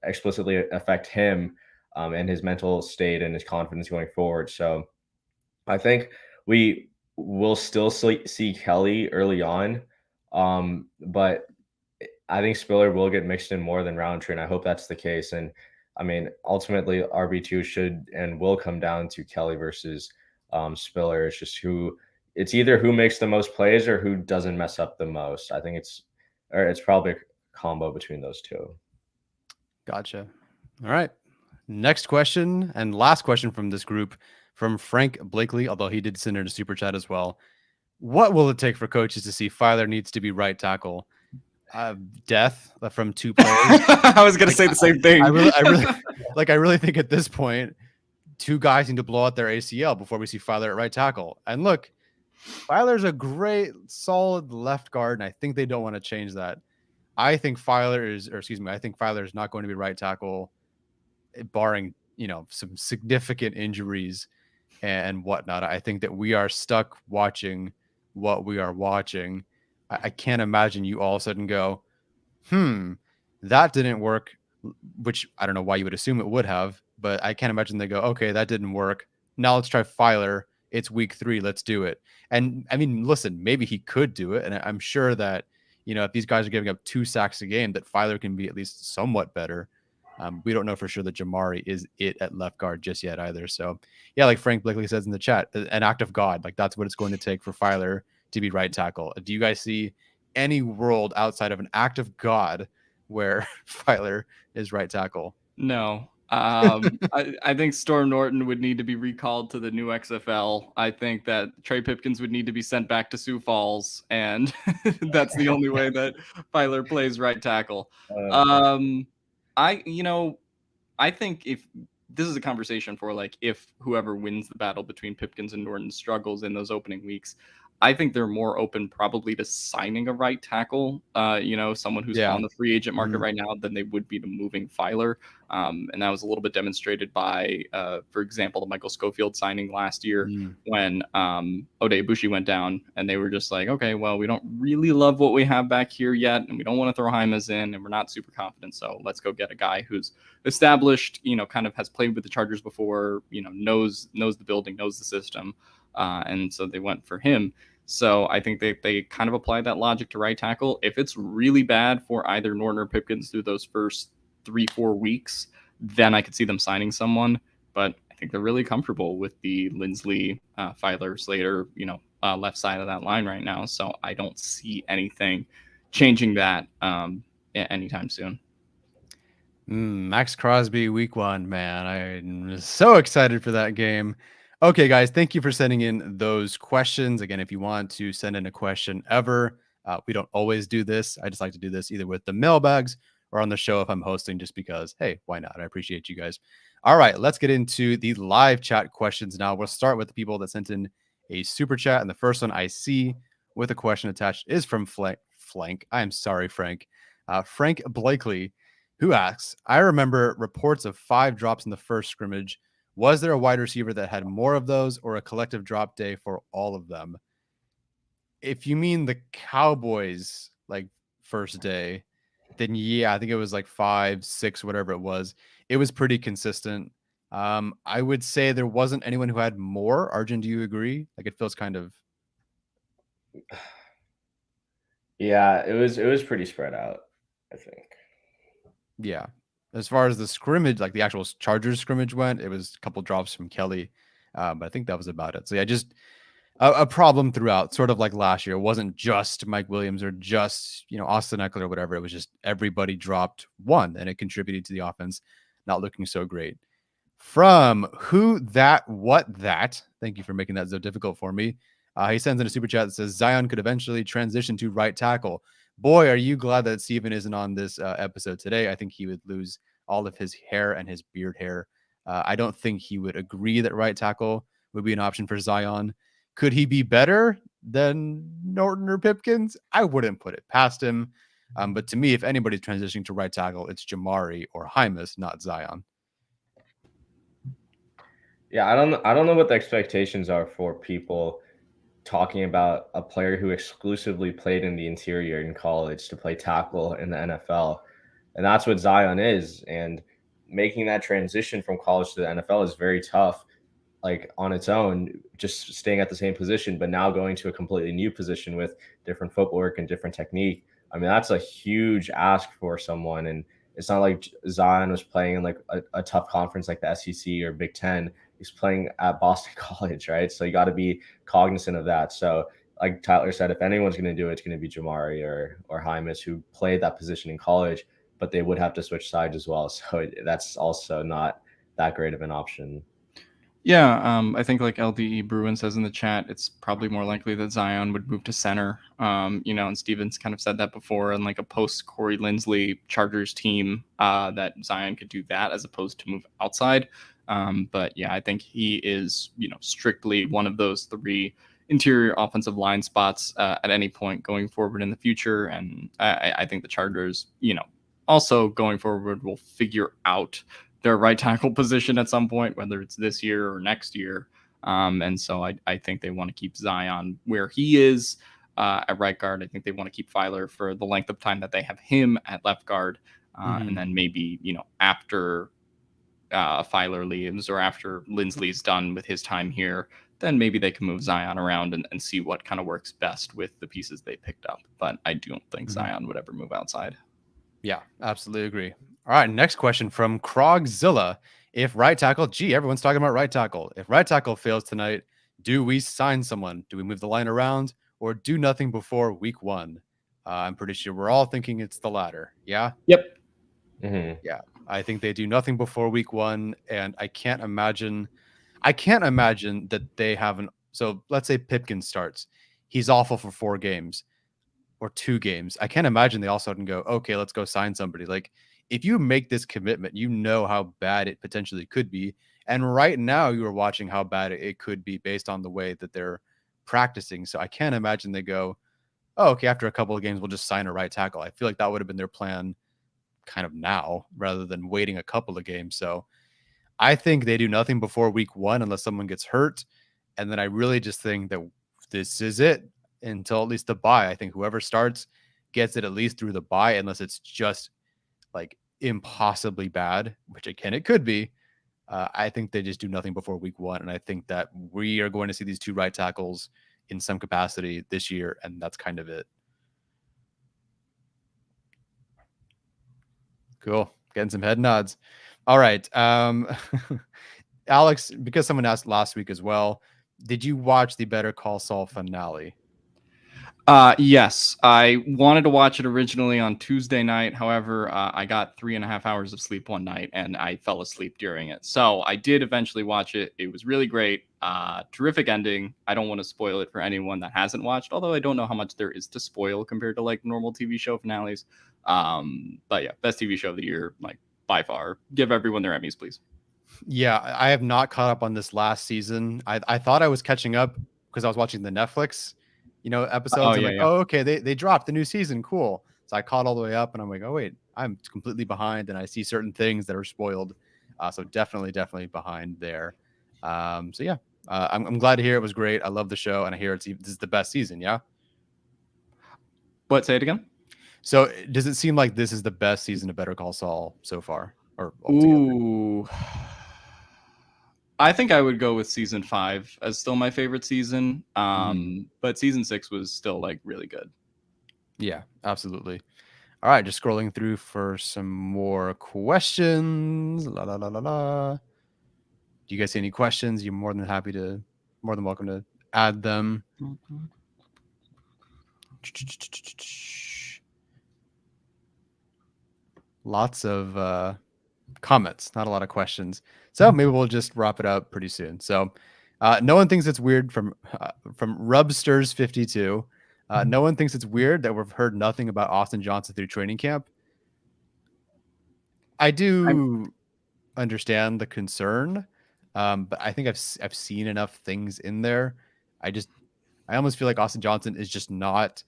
explicitly affect him and his mental state and his confidence going forward. So I think we will still see Kelly early on, but I think Spiller will get mixed in more than Roundtree, and I hope that's the case. And I mean, ultimately, RB2 should and will come down to Kelly versus Spiller. It's either who makes the most plays or who doesn't mess up the most. I think it's probably a combo between those two. Gotcha. All right. Next question and last question from this group from Frank Blakely, although he did send in a super chat as well. What will it take for coaches to see Filer needs to be right tackle? Death from two players. I was going to say the same thing. I really think at this point, two guys need to blow out their ACL before we see Filer at right tackle. And look, Filer's a great, solid left guard, and I think they don't want to change that. I think Filer is not going to be right tackle, barring, some significant injuries and whatnot. I think that we are stuck watching what we are watching. I can't imagine you all of a sudden go, that didn't work, which I don't know why you would assume it would have, but I can't imagine they go, okay, that didn't work. Now let's try Filer. It's week 3. Let's do it. And I mean, listen, maybe he could do it. And I'm sure that, if these guys are giving up 2 sacks a game, that Filer can be at least somewhat better. We don't know for sure that Jamari is it at left guard just yet either. So yeah, like Frank Blakely says in the chat, an act of God, like that's what it's going to take for Filer to be right tackle. Do you guys see any world outside of an act of God where Filer is right tackle? No. I think Storm Norton would need to be recalled to the new XFL. I think that Trey Pipkins would need to be sent back to Sioux Falls, and that's the only way that Filer plays right tackle. I think if this is a conversation for like if whoever wins the battle between Pipkins and Norton struggles in those opening weeks, I think they're more open probably to signing a right tackle, someone who's on the free agent market right now than they would be to moving Filer. And that was a little bit demonstrated by, for example, the Michael Schofield signing last year when Ode Ibushi went down, and they were just like, okay, well, we don't really love what we have back here yet, and we don't want to throw Jaimes in, and we're not super confident, so let's go get a guy who's established, kind of has played with the Chargers before, knows the building, knows the system. And so they went for him. So I think they kind of applied that logic to right tackle. If it's really bad for either Norton or Pipkins through those first 3-4 weeks, then I could see them signing someone. But I think they're really comfortable with the Lindsley, Filer, Slater, left side of that line right now. So I don't see anything changing that anytime soon. Max Crosby week 1, man. I'm so excited for that game. Okay, guys, thank you for sending in those questions. Again, if you want to send in a question ever, we don't always do this. I just like to do this either with the mailbags or on the show if I'm hosting, just because, hey, why not? I appreciate you guys. All right, let's get into the live chat questions now. We'll start with the people that sent in a super chat. And the first one I see with a question attached is from Frank. I'm sorry, Frank. Frank Blakely, who asks, I remember reports of 5 drops in the first scrimmage. Was there a wide receiver that had more of those or a collective drop day for all of them? If you mean the Cowboys, like first day, then yeah, I think it was like 5, 6, whatever it was. It was pretty consistent. I would say there wasn't anyone who had more. Arjun, do you agree? Like it feels kind of. Yeah, it was pretty spread out, I think. Yeah. As far as the scrimmage, like the actual Chargers scrimmage went, it was a couple drops from Kelly. But I think that was about it. So yeah, just a problem throughout, sort of like last year. It wasn't just Mike Williams or just, Austin Eckler or whatever. It was just everybody dropped one, and it contributed to the offense not looking so great. From Who That What That, thank you for making that so difficult for me. He sends in a super chat that says Zion could eventually transition to right tackle. Boy, are you glad that Steven isn't on this episode today. I think he would lose all of his hair and his beard hair. I don't think he would agree that right tackle would be an option for Zion. Could he be better than Norton or Pipkins? I wouldn't put it past him. But to me, if anybody's transitioning to right tackle, it's Jamari or Hymus, not Zion. Yeah, I don't know what the expectations are for people talking about a player who exclusively played in the interior in college to play tackle in the NFL. And that's what Zion is. And making that transition from college to the NFL is very tough, like on its own, just staying at the same position, but now going to a completely new position with different footwork and different technique. I mean, that's a huge ask for someone. And it's not like Zion was playing in like a tough conference like the SEC or Big Ten. He's playing at Boston College, right? So you got to be cognizant of that. So, like Tyler said, if anyone's going to do it, it's going to be Jamari or Hymus, who played that position in college, but they would have to switch sides as well. So that's also not that great of an option. Yeah, I think like LDE Bruin says in the chat, it's probably more likely that Zion would move to center. And Steven's kind of said that before, and like a post Corey Linsley Chargers team, that Zion could do that as opposed to move outside. But yeah, I think he is, strictly one of those 3 interior offensive line spots at any point going forward in the future. And I think the Chargers, also going forward will figure out their right tackle position at some point, whether it's this year or next year. And so I think they want to keep Zion where he is at right guard. I think they want to keep Filer for the length of time that they have him at left guard. And then maybe, after Filer leaves or after Linsley's done with his time here, then maybe they can move Zion around and see what kind of works best with the pieces they picked up. But I don't think Zion would ever move outside. Yeah, absolutely agree. All right, next question from Krogzilla. If right tackle, everyone's talking about right tackle. If right tackle fails tonight, do we sign someone? Do we move the line around or do nothing before week 1? I'm pretty sure we're all thinking it's the latter. Yeah? Yep. Mm-hmm. Yeah, I think they do nothing before week 1, and I can't imagine that they haven't. So let's say Pipkins starts. He's awful for 4 games or 2 games. I can't imagine they all of a sudden go, okay, let's go sign somebody. Like, if you make this commitment, you know how bad it potentially could be. And right now you are watching how bad it could be based on the way that they're practicing. So I can't imagine they go, oh, okay, after a couple of games, we'll just sign a right tackle. I feel like that would have been their plan kind of now rather than waiting a couple of games. So I think they do nothing before week 1 unless someone gets hurt. And then I really just think that this is it until at least the bye. I think whoever starts gets it at least through the bye, unless it's just like impossibly bad, which again, it could be. I think they just do nothing before week 1. And I think that we are going to see these 2 right tackles in some capacity this year. And that's kind of it. Cool. Getting some head nods. All right. Alex, because someone asked last week as well, did you watch the Better Call Saul finale? Yes, I wanted to watch it originally on Tuesday night. However, I got 3.5 hours of sleep one night and I fell asleep during it. So I did eventually watch it. It was really great. Terrific ending. I don't want to spoil it for anyone that hasn't watched, although I don't know how much there is to spoil compared to like normal TV show finales. But yeah, best TV show of the year, like by far. Give everyone their Emmys, please. Yeah, I have not caught up on this last season. I thought I was catching up because I was watching the Netflix episodes. Okay, they dropped the new season. Cool. So I caught all the way up and I'm like, oh wait, I'm completely behind and I see certain things that are spoiled. So definitely behind there. So yeah, I'm glad to hear it was great. I love the show, and I hear this is the best season. Yeah. What? Say it again. So does it seem like this is the best season of Better Call Saul so far, or altogether? Ooh. I think I would go with season 5 as still my favorite season. But season 6 was still like really good. Yeah, absolutely. All right, just scrolling through for some more questions. La la la la la. Do you guys see any questions? You're more than welcome to add them. Lots of comments, not a lot of questions. So maybe we'll just wrap it up pretty soon. So no one thinks it's weird from Rubsters52. No one thinks it's weird that we've heard nothing about Austin Johnson through training camp. I do understand the concern, but I think I've seen enough things in there. I almost feel like Austin Johnson is just not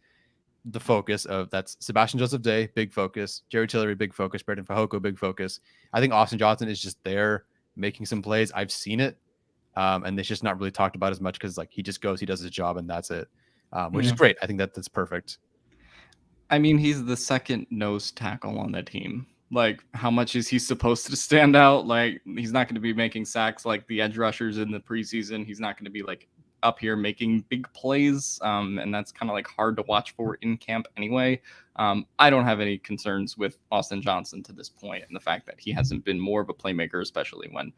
the focus of that's Sebastian Joseph Day, big focus, Jerry Tillery, big focus, Brendan Fajoko, big focus. I think Austin Johnson is just there making some plays. I've seen it, and it's just not really talked about as much because like he just goes, he does his job, and that's it, which is great. I think that's perfect. I mean, he's the second nose tackle on that team. Like, how much is he supposed to stand out? Like, he's not going to be making sacks like the edge rushers in the preseason. He's not going to be like up here making big plays, and that's kind of like hard to watch for in camp anyway. I don't have any concerns with Austin Johnson to this point, and the fact that he hasn't been more of a playmaker, especially when,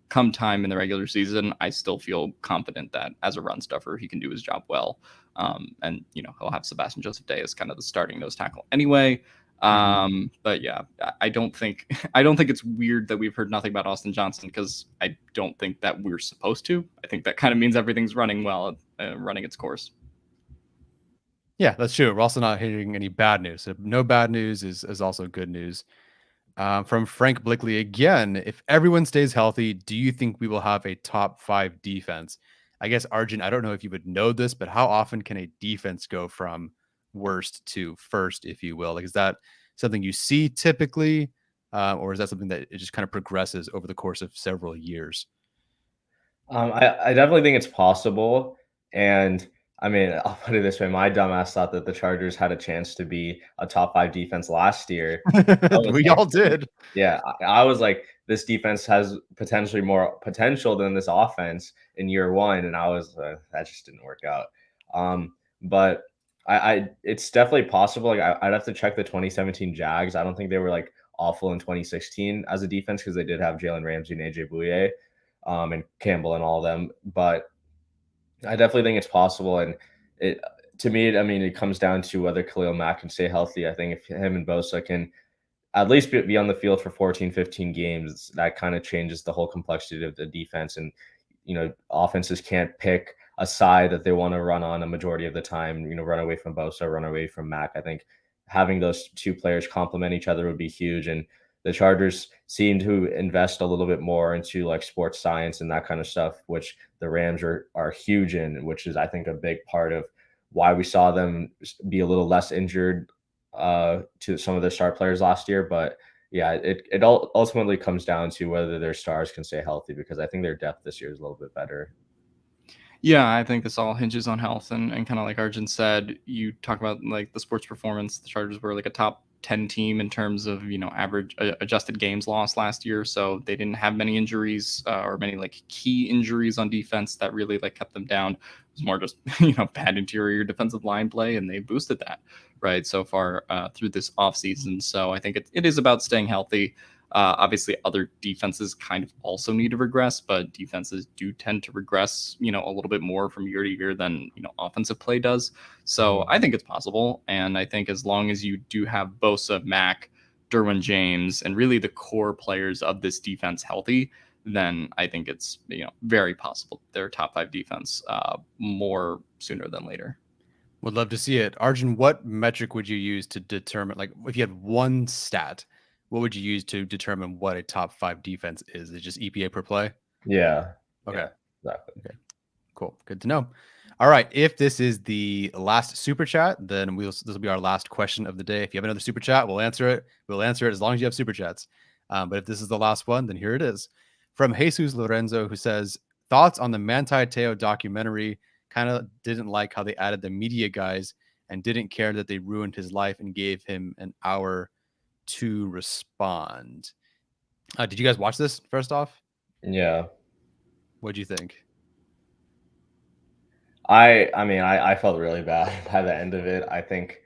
come time in the regular season, I still feel confident that as a run stuffer, he can do his job well. And he'll have Sebastian Joseph Day as kind of the starting nose tackle anyway. But yeah, I don't think it's weird that we've heard nothing about Austin Johnson, because I don't think that we're supposed to. I think that kind of means everything's running well, running its course. Yeah, that's true. We're also not hearing any bad news. So no bad news is also good news. From Frank Blickley again, if everyone stays healthy, do you think we will have a top 5 defense? I guess, Arjun, I don't know if you would know this, but how often can a defense go from worst to first, if you will? Like, is that something you see typically, or is that something that it just kind of progresses over the course of several years? I definitely think it's possible. And I mean, I'll put it this way. My dumbass thought that the Chargers had a chance to be a top 5 defense last year. We all did. Yeah. I was like, this defense has potentially more potential than this offense in year one. And I was, that just didn't work out. But it's definitely possible. Like I'd have to check the 2017 Jags. I don't think they were like awful in 2016 as a defense, because they did have Jalen Ramsey and AJ Bouye, and Campbell and all of them. But I definitely think it's possible. And to me, it comes down to whether Khalil Mack can stay healthy. I think if him and Bosa can at least be on the field for 14, 15 games, that kind of changes the whole complexity of the defense. And, offenses can't pick a side that they want to run on a majority of the time, run away from Bosa, run away from Mack. I think having those two players complement each other would be huge. And the Chargers seem to invest a little bit more into like sports science and that kind of stuff, which the Rams are huge in, which is, I think, a big part of why we saw them be a little less injured to some of their star players last year. But yeah, it ultimately comes down to whether their stars can stay healthy, because I think their depth this year is a little bit better. Yeah, I think this all hinges on health, and kind of like Arjun said, you talk about like the sports performance. The Chargers were like a top 10 team in terms of average adjusted games lost last year, so they didn't have many injuries or many like key injuries on defense that really like kept them down. It was more just bad interior defensive line play, and they boosted that right so far through this offseason. So I think it is about staying healthy. Obviously, other defenses kind of also need to regress, but defenses do tend to regress, a little bit more from year to year than, offensive play does. So I think it's possible. And I think as long as you do have Bosa, Mack, Derwin James, and really the core players of this defense healthy, then I think it's, very possible they're top 5 defense more sooner than later. Would love to see it. Arjun, what metric would you use to determine, like, if you had one stat, what would you use to determine what a top 5 defense is? Is it just EPA per play? Yeah. Okay. Yeah, exactly. Okay. Cool. Good to know. All right. If this is the last super chat, then this will be our last question of the day. If you have another super chat, we'll answer it. We'll answer it as long as you have super chats. But if this is the last one, then here it is. From Jesus Lorenzo, who says, thoughts on the Manti Te'o documentary. Kind of didn't like how they added the media guys and didn't care that they ruined his life and gave him an hour to respond. Did you guys watch this first off? Yeah. What'd you think? I mean, I felt really bad by the end of it. I think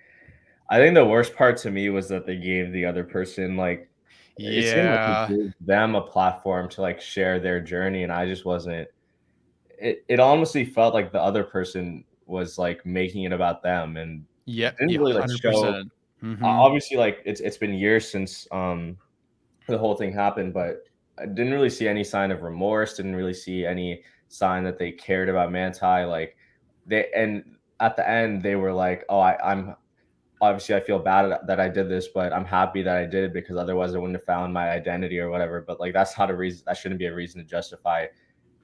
the worst part to me was that they gave the other person it seemed like it gave them a platform to share their journey, and I just wasn't. It honestly felt like the other person was making it about them, and it didn't really 100%. show. Obviously, it's been years since the whole thing happened, but I didn't really see any sign of remorse. Didn't really see any sign that they cared about Manti. And at the end they were like, "Oh, I'm obviously I feel bad that I did this, but I'm happy that I did it because otherwise I wouldn't have found my identity or whatever." But that's not a reason. That shouldn't be a reason to justify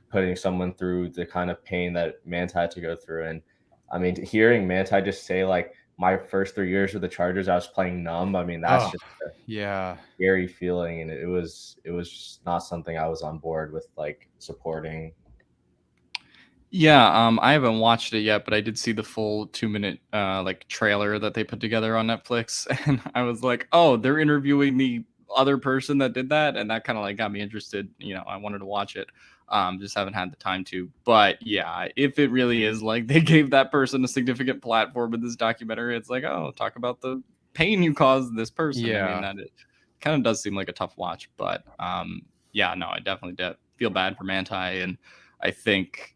putting someone through the kind of pain that Manti had to go through. And I mean, hearing Manti just say my first 3 years with the Chargers, I was playing numb. I mean, that's just a scary feeling, and it was just not something I was on board with supporting. Yeah, I haven't watched it yet, but I did see the full 2-minute trailer that they put together on Netflix, and I was like, oh, they're interviewing the other person that did that, and that kind of got me interested. I wanted to watch it. Just haven't had the time to. But yeah, if it really is they gave that person a significant platform in this documentary, it's oh, talk about the pain you caused this person. I mean, that it kind of does seem like a tough watch, but yeah, no, I definitely feel bad for Manti, and I think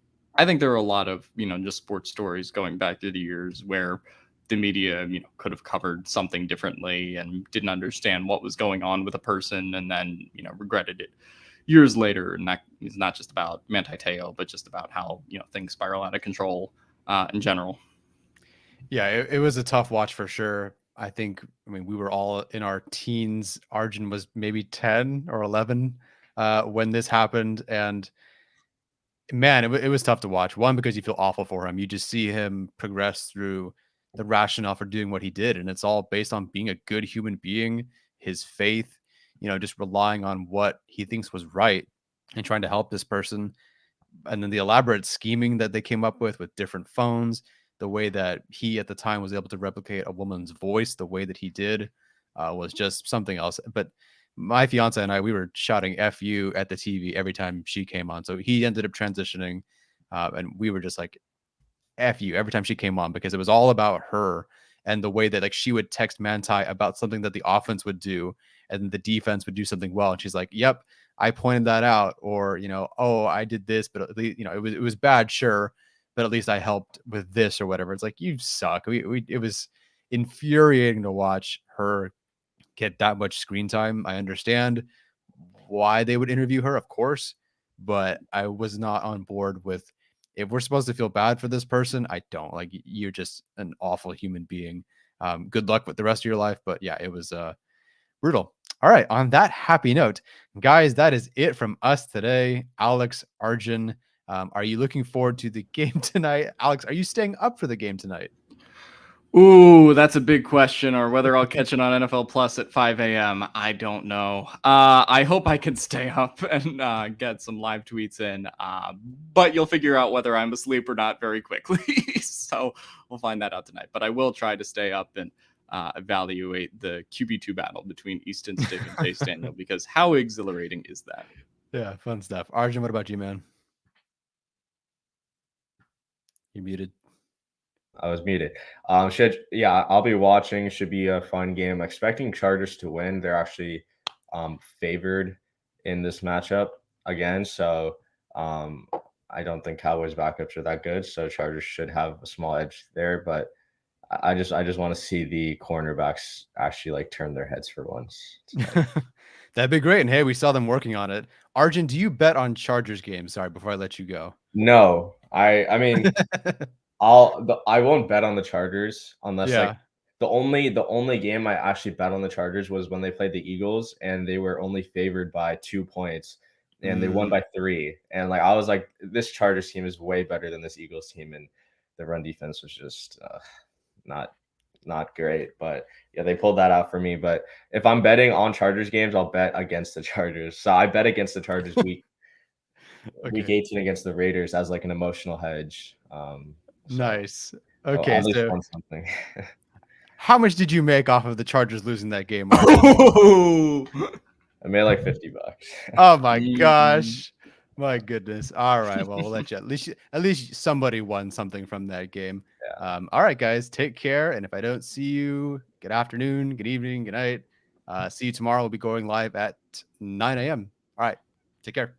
there are a lot of, just sports stories going back through the years where the media, could have covered something differently and didn't understand what was going on with a person, and then, regretted it years later. And that is not just about Manti Te'o, but just about how, things spiral out of control in general. Yeah, it was a tough watch for sure. I mean, we were all in our teens. Arjun was maybe 10 or 11 when this happened. And man, it was tough to watch. One, because you feel awful for him. You just see him progress through the rationale for doing what he did. And it's all based on being a good human being, his faith, just relying on what he thinks was right and trying to help this person. And then the elaborate scheming that they came up with different phones, the way that he at the time was able to replicate a woman's voice, the way that he did was just something else. But my fiance and I, we were shouting "F you" at the TV every time she came on. So he ended up transitioning, and we were just like "F you" every time she came on because it was all about her and the way that she would text Manti about something that the offense would do and the defense would do something well, and she's like, "Yep, I pointed that out," or "Oh, I did this, but at least, it was bad, sure, but at least I helped with this," or whatever. It's like, you suck. It was infuriating to watch her get that much screen time. I understand why they would interview her, of course, but I was not on board with, if we're supposed to feel bad for this person, I don't. You're just an awful human being. Good luck with the rest of your life. But yeah, it was brutal. All right. On that happy note, guys, that is it from us today. Alex, Arjun, are you looking forward to the game tonight? Alex, are you staying up for the game tonight? Ooh, that's a big question. Or whether I'll catch it on NFL Plus at 5 a.m. I don't know. I hope I can stay up and get some live tweets in. But you'll figure out whether I'm asleep or not very quickly. So we'll find that out tonight. But I will try to stay up and evaluate the QB2 battle between Easton Stick and Chase Daniel, because how exhilarating is that? Yeah, fun stuff. Arjun, what about you, man? You're muted. I was muted. I'll be watching. Should be a fun game. Expecting Chargers to win. They're actually favored in this matchup again. So I don't think Cowboys backups are that good. So Chargers should have a small edge there. But I just want to see the cornerbacks actually turn their heads for once. That'd be great. And hey, we saw them working on it. Arjun, do you bet on Chargers games? Sorry, before I let you go. No, I mean, I won't bet on the Chargers unless the only game I actually bet on the Chargers was when they played the Eagles, and they were only favored by 2 points, and they won by 3. And I was like, this Chargers team is way better than this Eagles team, and the run defense was just not not great. But yeah, they pulled that out for me. But if I'm betting on Chargers games, I'll bet against the Chargers. So I bet against the Chargers week 18 against the Raiders as like an emotional hedge. Nice. So Okay, at least so won something. how much did you make off of the Chargers losing that game? I made like $50. Oh my gosh. My goodness. All right. Well, we'll let you at least somebody won something from that game. Yeah. All right, guys. Take care. And if I don't see you, good afternoon, good evening, good night. See you tomorrow. We'll be going live at 9 a.m. All right. Take care.